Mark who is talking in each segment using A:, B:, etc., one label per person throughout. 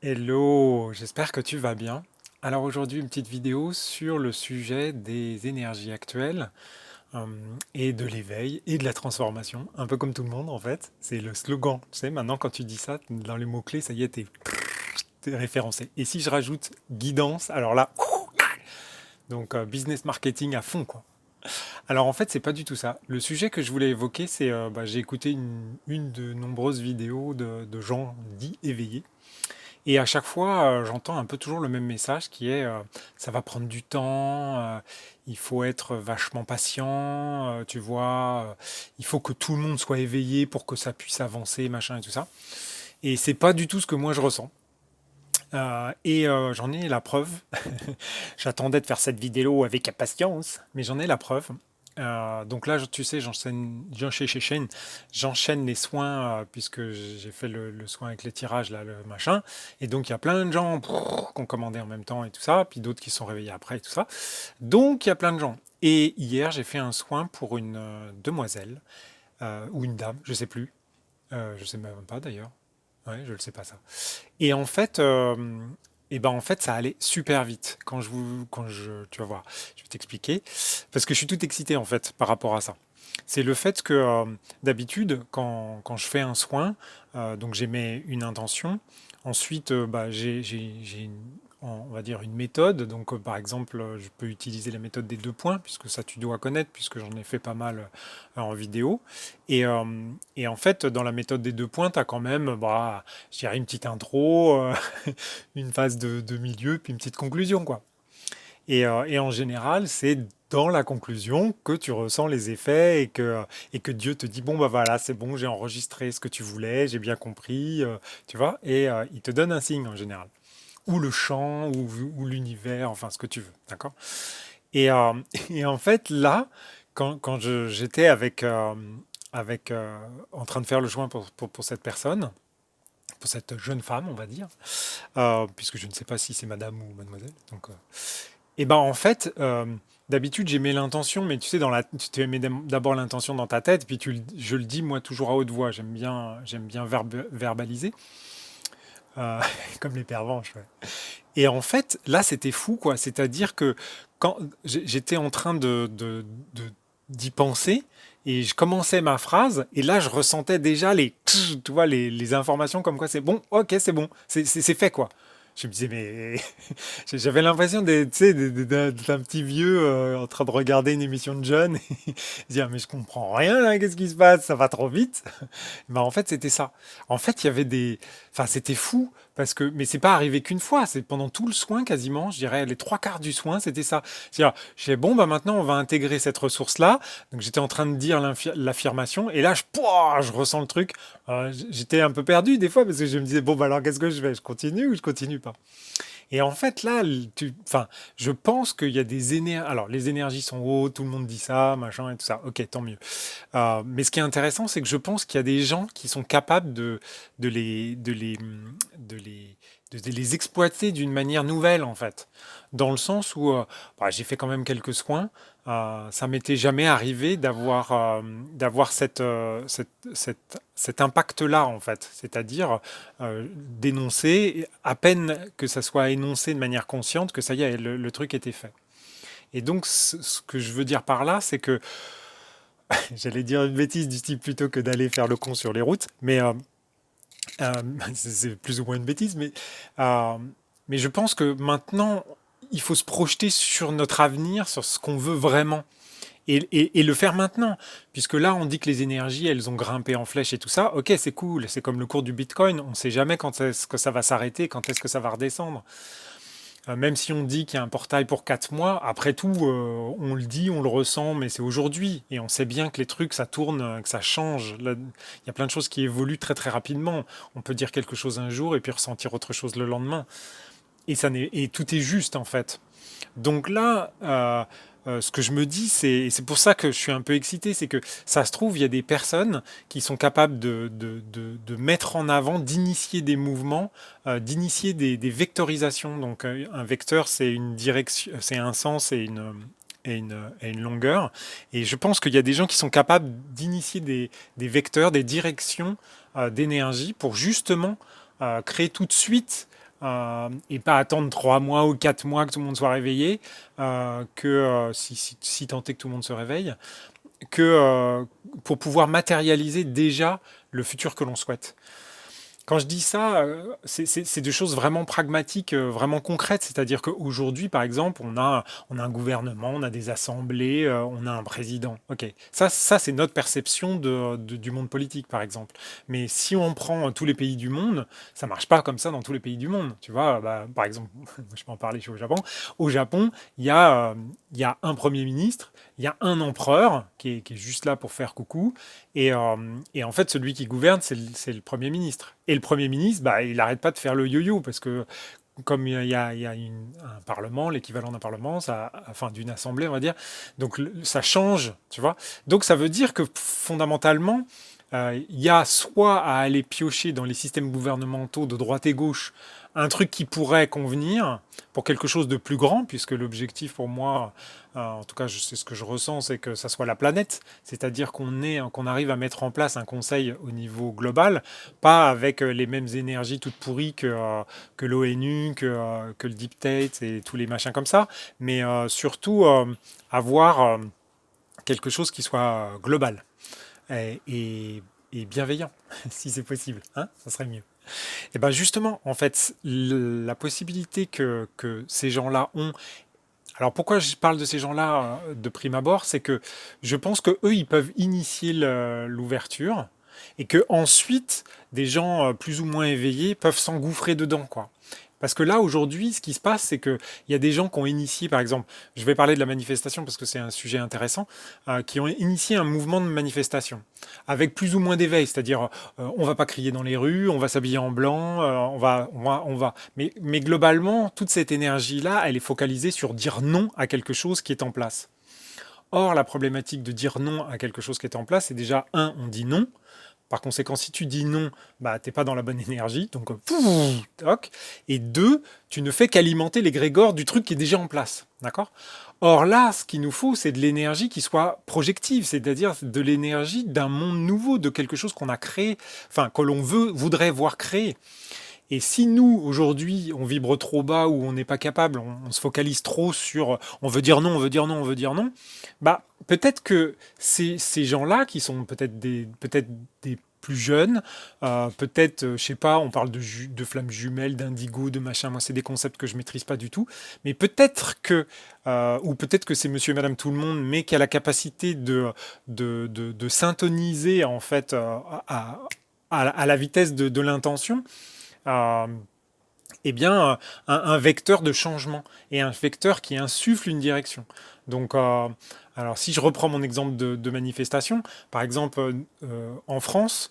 A: Hello, j'espère que tu vas bien. Alors aujourd'hui, une petite vidéo sur le sujet des énergies actuelles euh, et de l'éveil et de la transformation, un peu comme tout le monde en fait. C'est le slogan, tu sais, maintenant quand tu dis ça, dans les mots-clés, ça y est, t'es référencé. Et si je rajoute guidance, alors là, donc business marketing à fond quoi. Alors en fait, c'est pas du tout ça. Le sujet que je voulais évoquer, c'est, j'ai écouté une de nombreuses vidéos de gens dits éveillés. Et à chaque fois, j'entends un peu toujours le même message qui est ça va prendre du temps, il faut être vachement patient, tu vois, il faut que tout le monde soit éveillé pour que ça puisse avancer, machin et tout ça. Et c'est pas du tout ce que moi je ressens. J'en ai la preuve. J'attendais de faire cette vidéo avec impatience, mais j'en ai la preuve. Donc là, tu sais, j'enchaîne les soins puisque j'ai fait le soin avec les tirages, là, le machin. Et donc, il y a plein de gens qui ont commandé en même temps et tout ça, puis d'autres qui se sont réveillés après et tout ça. Donc, il y a plein de gens. Et hier, j'ai fait un soin pour une demoiselle ou une dame, je sais plus. Je sais même pas d'ailleurs. Ouais, je ne sais pas ça. Et en fait, en fait, ça allait super vite. Tu vas voir, je vais t'expliquer, parce que je suis tout excité en fait par rapport à ça. C'est le fait que d'habitude, quand je fais un soin, donc j'émets une intention. Ensuite, j'ai on va dire une méthode. Donc, par exemple, je peux utiliser la méthode des 2 points, puisque ça tu dois connaître, puisque j'en ai fait pas mal en vidéo. Et en fait, dans la méthode des 2 points, tu as quand même, je dirais une petite intro, une phase de milieu, puis une petite conclusion, quoi. Et en général, c'est dans la conclusion que tu ressens les effets et que Dieu te dit, bon, bah voilà, c'est bon, j'ai enregistré ce que tu voulais, j'ai bien compris, tu vois, il te donne un signe en général. Ou le chant, ou l'univers, enfin ce que tu veux, d'accord? Et, euh, et en fait, là, j'étais en train de faire le joint pour cette personne, pour cette jeune femme, on va dire, puisque je ne sais pas si c'est madame ou mademoiselle. Donc, et ben en fait, d'habitude, j'ai mis l'intention, mais tu sais, tu te mets d'abord l'intention dans ta tête, puis je le dis moi toujours à haute voix. J'aime bien verbaliser, euh, comme les pervenches. Ouais. Et en fait, là, c'était fou, quoi. C'est-à-dire que quand j'étais en train d'y penser, et je commençais ma phrase, et là, je ressentais déjà tu vois, les informations comme quoi c'est bon, ok, c'est bon, c'est fait, quoi. Je me disais, mais j'avais l'impression d'être, tu sais, d'un petit vieux en train de regarder une émission de jeunes et dire, mais je comprends rien là, qu'est-ce qui se passe, ça va trop vite. Bah, en fait, c'était ça. En fait, il y avait des. Enfin, c'était fou, parce que. Mais c'est pas arrivé qu'une fois, c'est pendant tout le soin quasiment, je dirais, les 3 quarts du soin, c'était ça. C'est-à-dire, je disais, bon, bah maintenant, on va intégrer cette ressource-là. Donc, j'étais en train de dire l'affirmation, et là, pouah, je ressens le truc. J'étais un peu perdu des fois, parce que je me disais, bon, bah alors, qu'est-ce que je fais? Je continue ou je continue pas? Et en fait, là, enfin, je pense qu'il y a des énergies. Alors, les énergies sont hautes, tout le monde dit ça, machin et tout ça. Ok, tant mieux. Mais ce qui est intéressant, c'est que je pense qu'il y a des gens qui sont capables de les, de les, de les, de les exploiter d'une manière nouvelle, en fait. Dans le sens où j'ai fait quand même quelques soins. Ça m'était jamais arrivé d'avoir cet impact-là, en fait. C'est-à-dire d'énoncer, à peine que ça soit énoncé de manière consciente, que ça y est, le truc était fait. Et donc, ce que je veux dire par là, c'est que j'allais dire une bêtise du type plutôt que d'aller faire le con sur les routes, euh, c'est plus ou moins une bêtise, euh, mais je pense que maintenant, il faut se projeter sur notre avenir, sur ce qu'on veut vraiment. Et le faire maintenant, puisque là on dit que les énergies elles ont grimpé en flèche et tout ça, ok c'est cool, c'est comme le cours du Bitcoin, on ne sait jamais quand est-ce que ça va s'arrêter, quand est-ce que ça va redescendre. Même si on dit qu'il y a un portail pour 4 mois, après tout, on le dit, on le ressent, mais c'est aujourd'hui. Et on sait bien que les trucs, ça tourne, que ça change. Là, il y a plein de choses qui évoluent très très rapidement. On peut dire quelque chose un jour et puis ressentir autre chose le lendemain. Et tout est juste en fait. Donc là, ce que je me dis, et c'est pour ça que je suis un peu excité, c'est que ça se trouve, il y a des personnes qui sont capables de mettre en avant, d'initier des mouvements, d'initier des vectorisations. Donc un vecteur, c'est une direction, c'est un sens et une longueur. Et je pense qu'il y a des gens qui sont capables d'initier des vecteurs, des directions d'énergie pour justement créer tout de suite et pas attendre 3 mois ou 4 mois que tout le monde soit réveillé, si tant est que tout le monde se réveille, que pour pouvoir matérialiser déjà le futur que l'on souhaite. Quand je dis ça, c'est des choses vraiment pragmatiques, vraiment concrètes. C'est-à-dire qu'aujourd'hui, par exemple, on a un gouvernement, on a des assemblées, on a un président. Ok, ça c'est notre perception du monde politique, par exemple. Mais si on prend tous les pays du monde, ça marche pas comme ça dans tous les pays du monde. Tu vois, bah, par exemple, je peux en parler, je suis au Japon. Au Japon, il y a un premier ministre, il y a un empereur qui est juste là pour faire coucou, et en fait, celui qui gouverne, c'est le Premier ministre. Et le Premier ministre, bah, il n'arrête pas de faire le yo-yo, parce que comme il y a un parlement, l'équivalent d'un parlement, enfin d'une assemblée, on va dire, donc ça change, tu vois. Donc ça veut dire que fondamentalement, il y a soit à aller piocher dans les systèmes gouvernementaux de droite et gauche un truc qui pourrait convenir pour quelque chose de plus grand, puisque l'objectif pour moi, en tout cas c'est ce que je ressens, c'est que ça soit la planète, c'est-à-dire qu'on arrive à mettre en place un conseil au niveau global, pas avec les mêmes énergies toutes pourries que l'ONU, que le Deep State et tous les machins comme ça, mais surtout avoir quelque chose qui soit global et bienveillant, si c'est possible, hein, ça serait mieux. Et bien justement, en fait, la possibilité que ces gens-là ont. Alors pourquoi je parle de ces gens-là de prime abord, c'est que je pense que eux, ils peuvent initier l'ouverture et que ensuite des gens plus ou moins éveillés peuvent s'engouffrer dedans, quoi. Parce que là, aujourd'hui, ce qui se passe, c'est qu'il y a des gens qui ont initié, par exemple, je vais parler de la manifestation parce que c'est un sujet intéressant, qui ont initié un mouvement de manifestation avec plus ou moins d'éveil, c'est-à-dire on va pas crier dans les rues, on va s'habiller en blanc, on va. Mais globalement, toute cette énergie-là, elle est focalisée sur dire non à quelque chose qui est en place. Or, la problématique de dire non à quelque chose qui est en place, c'est déjà, un, on dit non. Par conséquent, si tu dis non, bah, tu n'es pas dans la bonne énergie, donc toc. Et deux, tu ne fais qu'alimenter l'égrégore du truc qui est déjà en place. D'accord? Or là, ce qu'il nous faut, c'est de l'énergie qui soit projective, c'est-à-dire de l'énergie d'un monde nouveau, de quelque chose qu'on a créé, enfin, que l'on voudrait voir créer. Et si nous, aujourd'hui, on vibre trop bas ou on n'est pas capable, on se focalise trop sur on veut dire non, on veut dire non, on veut dire non, bah peut-être que ces gens-là, qui sont peut-être des plus jeunes, peut-être, je sais pas, on parle de flammes jumelles, d'indigo, de machin, moi c'est des concepts que je maîtrise pas du tout, mais peut-être que, ou peut-être que c'est monsieur et madame tout le monde, mais qui a la capacité de syntoniser en fait à la vitesse de l'intention, euh, eh bien, un vecteur de changement et un vecteur qui insuffle une direction. Donc, alors si je reprends mon exemple de manifestation, par exemple, en France,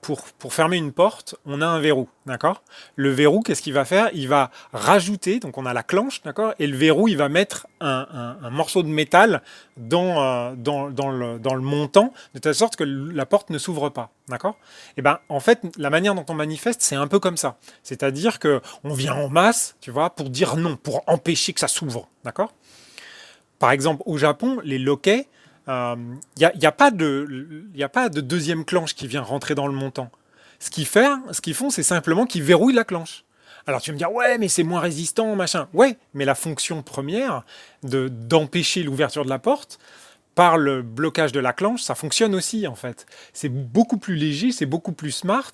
A: pour fermer une porte, on a un verrou, d'accord? Le verrou, qu'est-ce qu'il va faire? Il va rajouter, donc on a la clenche, d'accord? Et le verrou, il va mettre un morceau de métal dans le montant, de telle sorte que la porte ne s'ouvre pas, d'accord? Et ben, en fait, la manière dont on manifeste, c'est un peu comme ça. C'est-à-dire que on vient en masse, tu vois, pour dire non, pour empêcher que ça s'ouvre, d'accord? Par exemple, au Japon, les loquets, y a pas de deuxième clenche qui vient rentrer dans le montant. Ce qu'ils font, c'est simplement qu'ils verrouillent la clenche. Alors tu vas me dire, ouais, mais c'est moins résistant, machin. Ouais, mais la fonction première d'empêcher l'ouverture de la porte, par le blocage de la clenche, ça fonctionne aussi en fait. C'est beaucoup plus léger, c'est beaucoup plus smart,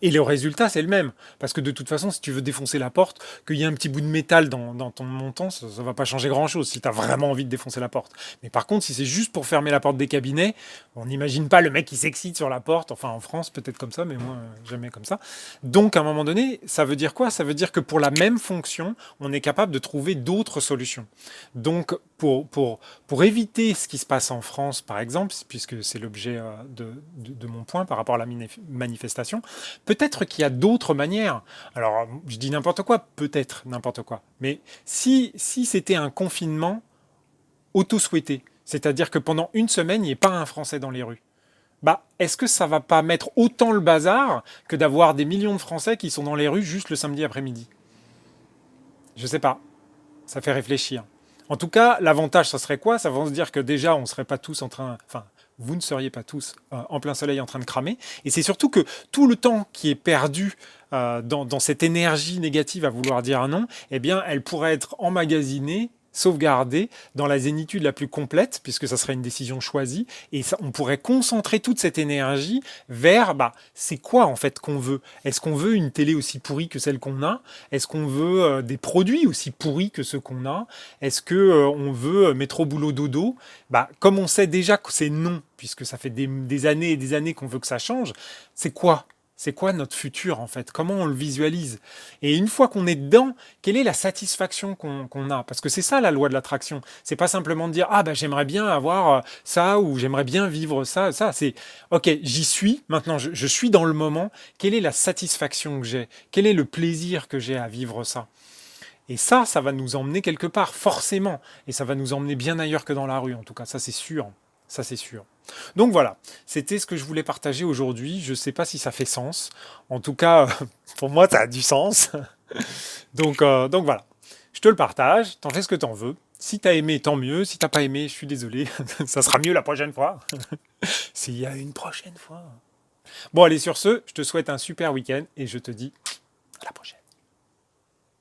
A: et le résultat c'est le même. Parce que de toute façon, si tu veux défoncer la porte, qu'il y ait un petit bout de métal dans ton montant, ça ne va pas changer grand-chose si tu as vraiment envie de défoncer la porte. Mais par contre, si c'est juste pour fermer la porte des cabinets, on n'imagine pas le mec qui s'excite sur la porte, enfin en France peut-être comme ça, mais moi jamais comme ça. Donc à un moment donné, ça veut dire quoi? Ça veut dire que pour la même fonction, on est capable de trouver d'autres solutions. Donc pour éviter ce qui se passe en France, par exemple, puisque c'est l'objet de mon point par rapport à la manifestation, peut-être qu'il y a d'autres manières. Alors, je dis n'importe quoi, peut-être n'importe quoi. Mais si c'était un confinement auto-souhaité, c'est-à-dire que pendant une semaine, il n'y ait pas un Français dans les rues, bah, est-ce que ça va pas mettre autant le bazar que d'avoir des millions de Français qui sont dans les rues juste le samedi après-midi? Je sais pas. Ça fait réfléchir. En tout cas, l'avantage, ça serait quoi? Ça va se dire que déjà, on ne serait pas tous en train. Enfin, vous ne seriez pas tous en plein soleil en train de cramer. Et c'est surtout que tout le temps qui est perdu dans cette énergie négative à vouloir dire non, eh bien, elle pourrait être emmagasinée, sauvegardée dans la zénitude la plus complète, puisque ça serait une décision choisie, et ça, on pourrait concentrer toute cette énergie vers, c'est quoi en fait qu'on veut? Est-ce qu'on veut une télé aussi pourrie que celle qu'on a? Est-ce qu'on veut des produits aussi pourris que ceux qu'on a? Est-ce que on veut métro boulot dodo? Comme on sait déjà que c'est non, puisque ça fait des années et des années qu'on veut que ça change, c'est quoi? C'est quoi notre futur en fait? Comment on le visualise? Et une fois qu'on est dedans, quelle est la satisfaction qu'on a? Parce que c'est ça la loi de l'attraction. C'est pas simplement de dire j'aimerais bien avoir ça ou j'aimerais bien vivre ça. Ça c'est ok, j'y suis. Maintenant je suis dans le moment. Quelle est la satisfaction que j'ai? Quel est le plaisir que j'ai à vivre ça? Et ça va nous emmener quelque part, forcément. Et ça va nous emmener bien ailleurs que dans la rue, en tout cas, ça c'est sûr. Ça c'est sûr. Donc voilà, c'était ce que je voulais partager aujourd'hui. Je ne sais pas si ça fait sens. En tout cas, pour moi, ça a du sens. Donc voilà, je te le partage, t'en fais ce que t'en veux. Si t'as aimé, tant mieux. Si t'as pas aimé, je suis désolé. Ça sera mieux la prochaine fois. S'il y a une prochaine fois. Bon, allez, sur ce, je te souhaite un super week-end et je te dis